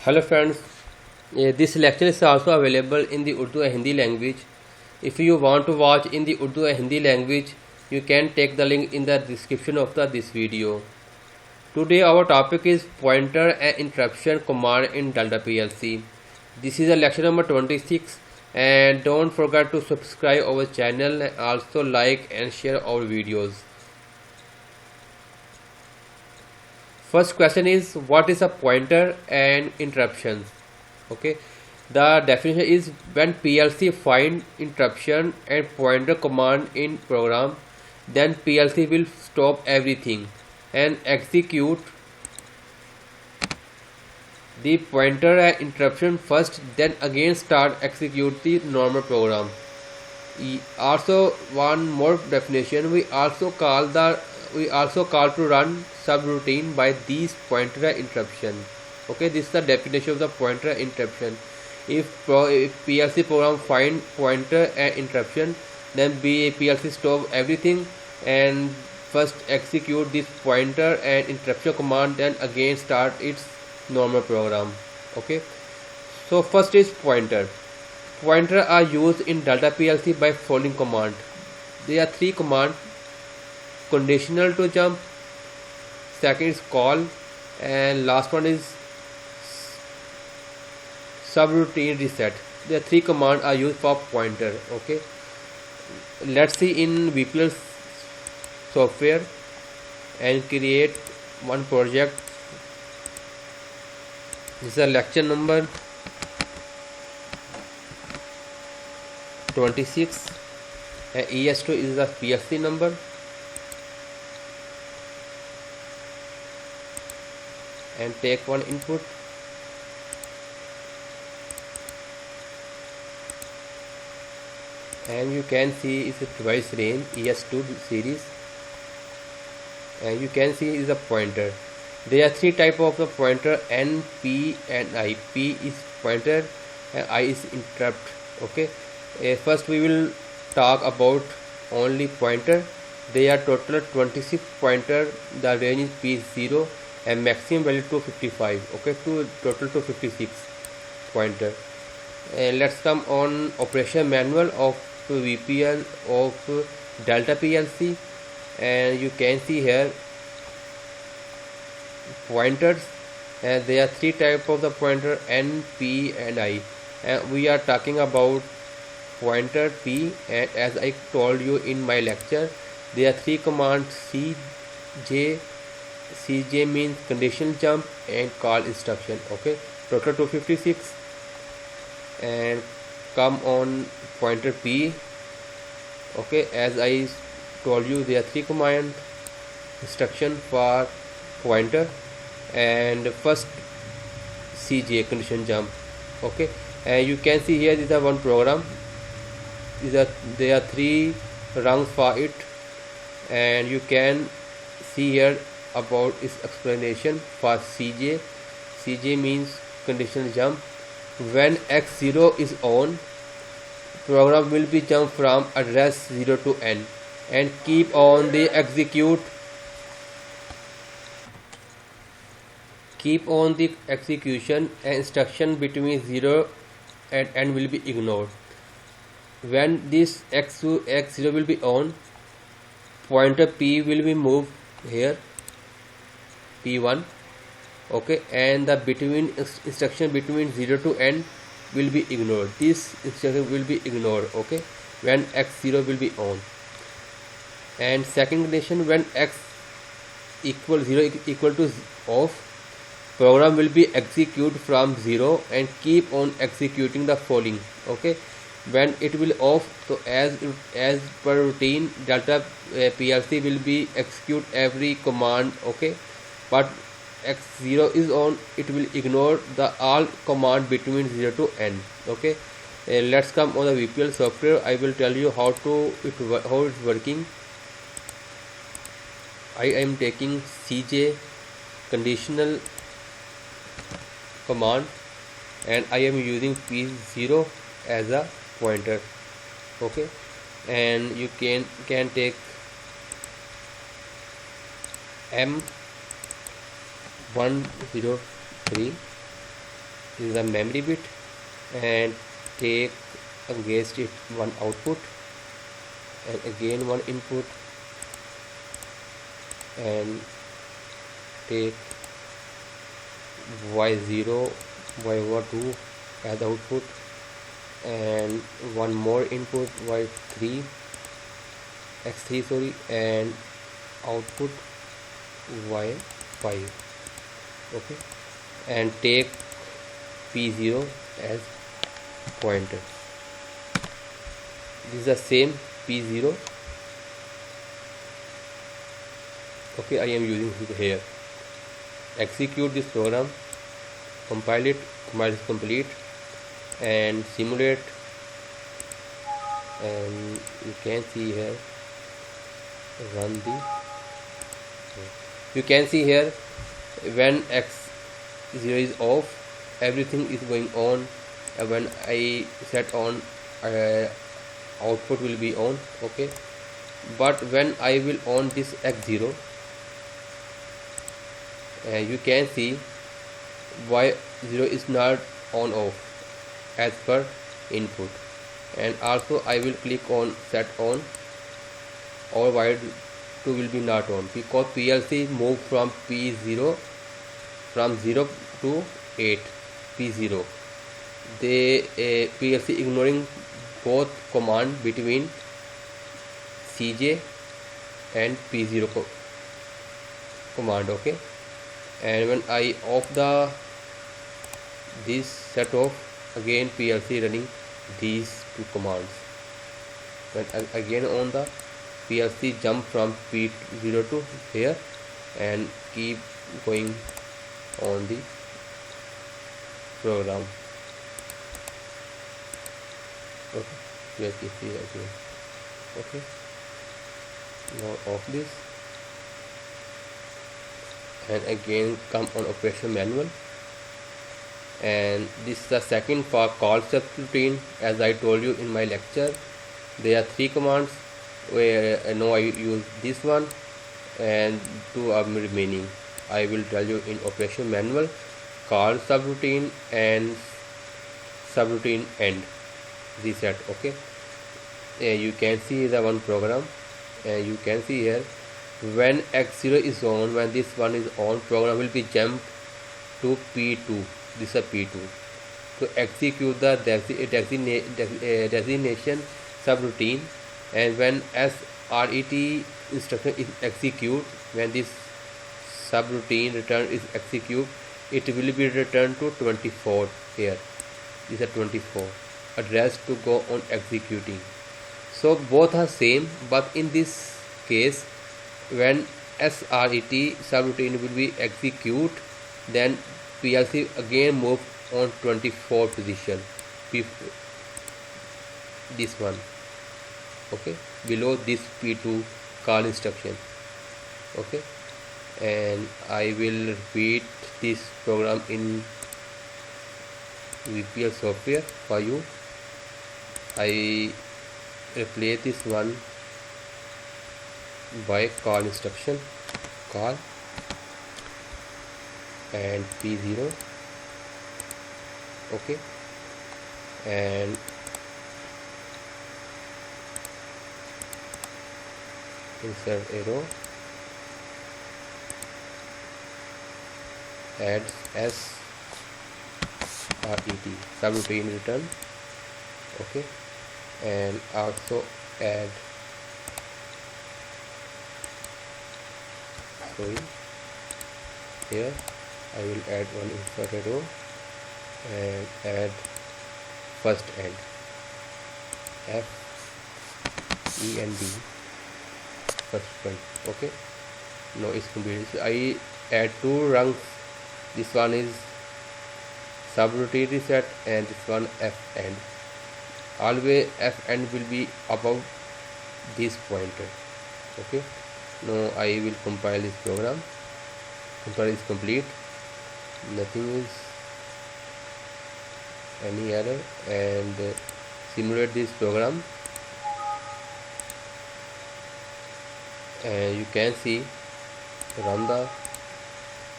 Hello friends, this lecture is also available in the Urdu and Hindi language. If you want to watch in the Urdu and Hindi language, you can take the link in the description of this video. Today our topic is pointer and interruption command in Delta PLC. This is a lecture number 26 and don't forget to subscribe our channel and also like and share our videos. First question is, what is a pointer and interruptions? Okay, the definition is when PLC find interruption and pointer command in program, then PLC will stop everything and execute the pointer and interruption first, then again start execute the normal program. Also, one more definition, we also call to run subroutine by these pointer interruption. Okay, this is the definition of the pointer interruption. If PLC program find pointer and interruption, then PLC stop everything and first execute this pointer and interruption command, then again start its normal program. Okay, so first is pointer. Pointer are used in Delta PLC by following command. There are three commands: conditional to jump, second is call, and last one is subroutine reset. The three commands are used for pointer. Okay, let's see in VPL software and create one project. This is a lecture number 26 and ES2 is the PLC number. And take one input and you can see is a device range ES2 series, and you can see is a pointer. There are three type of the pointer: N, P and I. P is pointer and I is interrupt. Okay, first we will talk about only pointer. There are total 26 pointer. The range is P0 and maximum value 255. Okay, total 256 pointer. Let's come on operation manual of VPL of Delta PLC, and you can see here pointers, and there are three type of the pointer: N, P and I, and we are talking about pointer P. And as I told you in my lecture, there are three commands: CJ. CJ means conditional jump and call instruction. Okay, total 256. And come on pointer P. Okay, as I told you, there are three command instruction for pointer, and first CJ condition jump. Okay, and you can see here this is one program. There are three rungs for it, and you can see here about its explanation for CJ. CJ means conditional jump. When X0 is on, program will be jumped from address 0 to N and keep on the execution, and instruction between 0 and N will be ignored. When this X0 will be on, pointer P will be moved here, P1. Okay, and the instruction between 0 to N will be ignored. This instruction will be ignored. Okay, when X0 will be on. And second condition, when X equal 0 equal to off, program will be executed from 0 and keep on executing the following. Okay, when it will off, so as per routine, Delta PLC will be execute every command. Okay, but X0 is on, it will ignore the all command between 0 to N. Okay, let's come on the VPL software. I will tell you how it's working. I am taking CJ conditional command, and I am using P0 as a pointer. Okay, and you can take M103 This is a memory bit, and take against it one output and again one input, and take y0 y2 as output, and one more input y3 x3 sorry, and output y5. Okay, and take p0 as pointer. This is the same p0. Okay, I am using it here. Execute this program, compile it, compile is complete, and simulate, and you can see here, run the, you can see here when x0 is off, everything is going on, and when I set on, output will be on. Okay, but when I will on this x0, you can see y0 is not on off as per input, and also I will click on set on, or y2 will be not on, because PLC moved from P0 from 0 to 8 P0. They PLC ignoring both command between CJ and P0 command. Okay, and when I off this set off, again PLC running these two commands. When again on the PLC jump from P0 to here and keep going on the program. Okay, yes, again. Okay, now off this, and again come on operation manual, and this is the second for call subroutine. As I told you in my lecture, there are 3 commands, where now I use this one, and 2 are remaining. I will tell you in operation manual, call subroutine and subroutine end reset. Okay, you can see the one program, and you can see here when x0 is on, when this one is on, program will be jumped to P2. This is P2 to execute the designation subroutine, and when SRET instruction is execute, when this subroutine return is execute, it will be returned to 24 here. This is 24 address to go on executing. So both are same, but in this case, when SRET subroutine will be execute, then PLC again move on 24 position, this one. Okay, below this P2 call instruction. Okay, and I will repeat this program in VPL software for you. I replace this one by call instruction, call and P0. Okay, and insert arrow, add SRET subroutine return. Okay, and also add, sorry, here I will add one insert arrow and add first end, FEND, first end. Okay, now it's complete. I add 2 rungs. This one is subroutine reset, and this one F end. Always F end will be above this pointer. Okay, now I will compile this program. Compile is complete, nothing is any error, and simulate this program, and you can see run the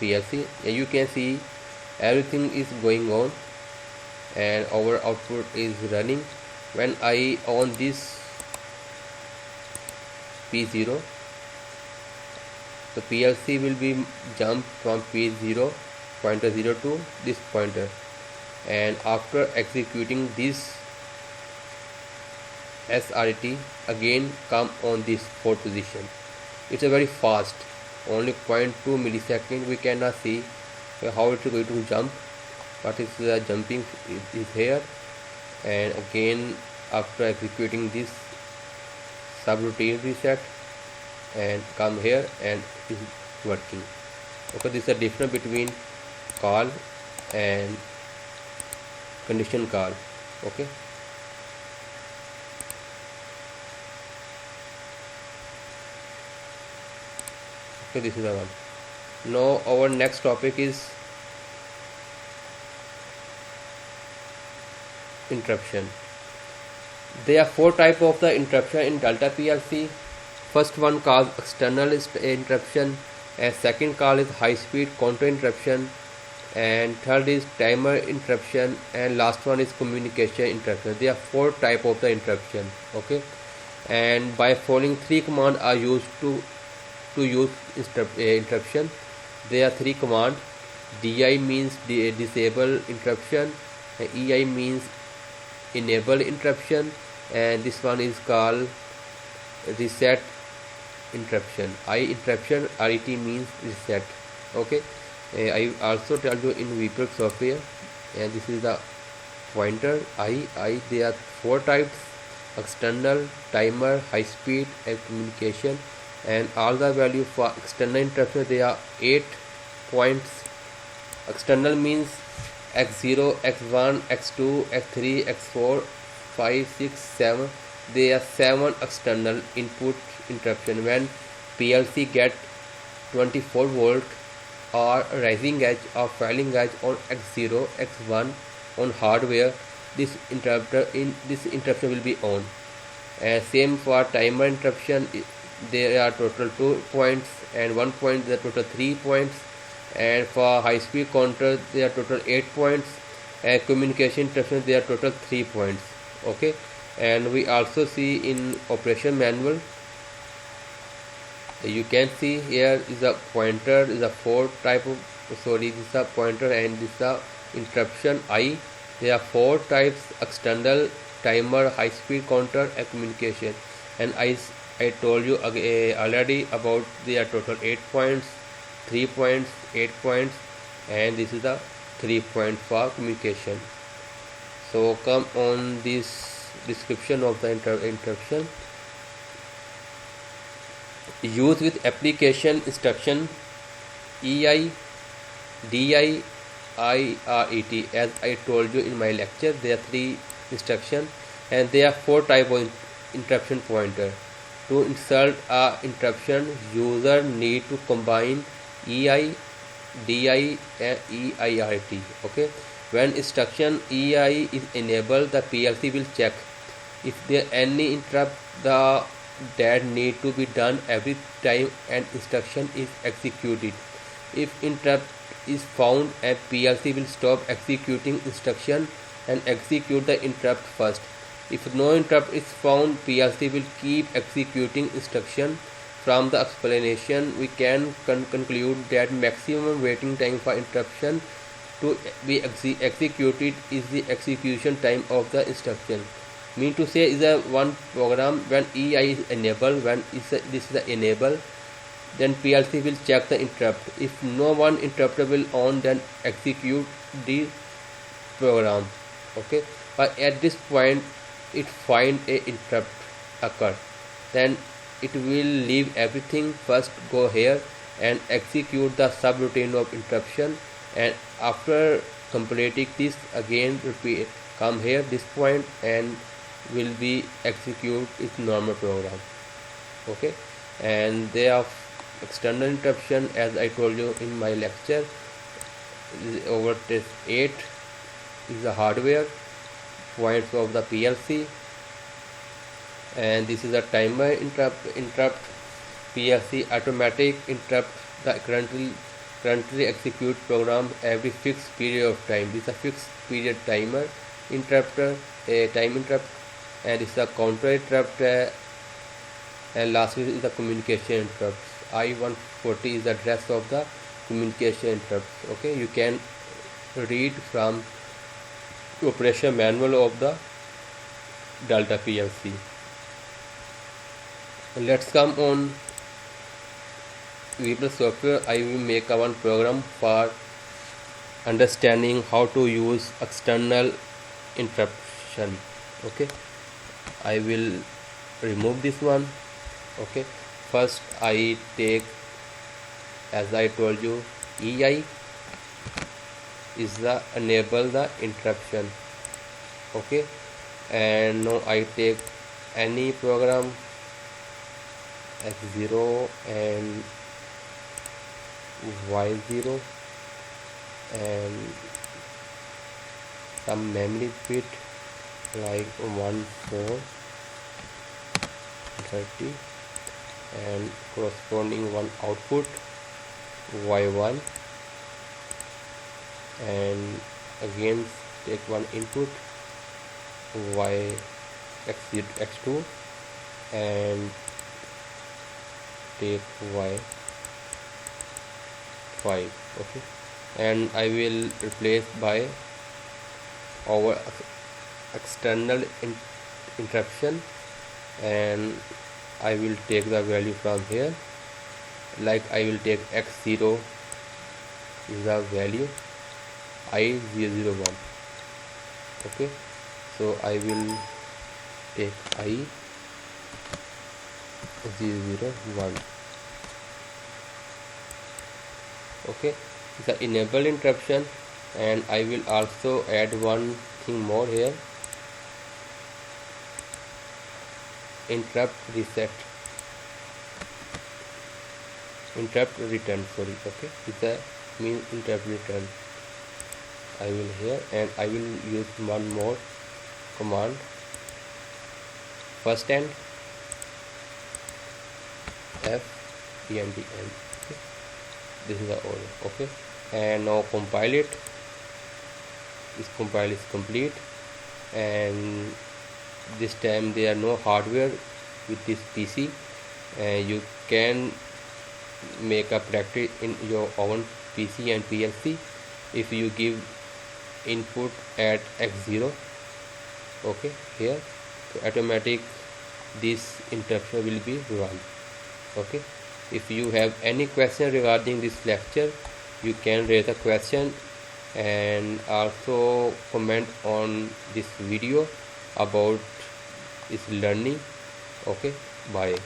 PLC, and you can see everything is going on. and our output is running. When I on this P0, the PLC will be jump from P0 pointer 0 to this pointer, and after executing this SRT again come on this 4th position. It's a very fast, only 0.2 millisecond. We cannot see how it is going to jump, but it's jumping is here, and again after executing this subroutine reset and come here and is working. Okay, this is a difference between call and condition call. Okay, this is the one. Now our next topic is interruption. There are 4 types of the interruption in Delta PLC. First one called external interruption, and second call is high speed counter interruption, and third is timer interruption, and last one is communication interruption. There are 4 types of the interruption. Okay, and by following 3 commands are used to use interruption. There are 3 commands. DI means disable interruption, and EI means enable interruption, and this one is called reset interruption. I interruption, RET means reset. Okay, I also tell you in VPROC software, and this is the pointer I. There are 4 types: external, timer, high speed, and communication. And all the value for external interruption, there are 8 points. External means x0, x1, x2, x3, x4, 5, 6, 7. There are 7 external input interruption. When PLC get 24 volt or rising edge or falling edge on x0, x1 on hardware, this interruption will be on. And same for timer interruption. There are total 2 points, and 1 point there are total 3 points, and for high speed counter there are total 8 points, and communication interruption there are total 3 points. Okay, and we also see in operation manual, you can see here is a pointer, is a 4 type of, sorry, this is a pointer and this is a interruption I. There are 4 types: external, timer, high speed counter, and communication. And I told you already about their total 8 points, 3 points, 8 points, and this is the 3 points for communication. So come on this description of the interruption. Use with application instruction EI, DI, IRET. As I told you in my lecture, there are 3 instructions, and there are 4 types of interruption pointer. To insert a interruption, user need to combine EI, DI, and EIRT. Okay, when instruction EI is enabled, the PLC will check if there any interrupt that need to be done every time an instruction is executed. If interrupt is found, a PLC will stop executing instruction and execute the interrupt first. If no interrupt is found, PLC will keep executing instruction. From the explanation, we can conclude that maximum waiting time for interruption to be executed is the execution time of the instruction. Mean to say is a one program when EI is enabled, when this is the enable, then PLC will check the interrupt. If no one interrupter will on, then execute the program. Okay, but at this point it find a interrupt occur, then it will leave everything, first go here and execute the subroutine of interruption, and after completing this again repeat, come here this point and will be execute its normal program. Okay, and there are external interruption, as I told you in my lecture, over this 8 is the hardware points of the PLC, and this is a timer interrupt PLC automatic interrupt the currently currently execute program every fixed period of time. This is a fixed period timer interrupter, a time interrupt, and this is a counter interrupt, and lastly is the communication interrupts. I-140 is the address of the communication interrupts. Okay, you can read from operation manual of the Delta PLC. Let's come on VBus software. I will make a one program for understanding how to use external interruption. Okay, I will remove this one. Okay, first I take, as I told you, EI is the enable the interruption. Okay, and now I take any program X0 and Y0 and some memory bit like 1430 and corresponding one output Y1, and again take one input Y X0 X2 and take Y5. Okay, and I will replace by our external interruption, and I will take the value from here. Like I will take X0 is the value I001. Okay, so I will take I001. Okay, the enable interruption, and I will also add one thing more here, interrupt return. Sorry. Okay, it's a mean interrupt return. I will here, and I will use one more command. First and FEND. Okay, this is the order. Okay, and now compile it. This compile is complete, and this time there are no hardware with this PC, and you can make a practice in your own PC and PLC if you give input at X0. Okay, here, so automatic this interruption will be run. Okay, if you have any question regarding this lecture, you can raise a question and also comment on this video about this learning. Okay, bye.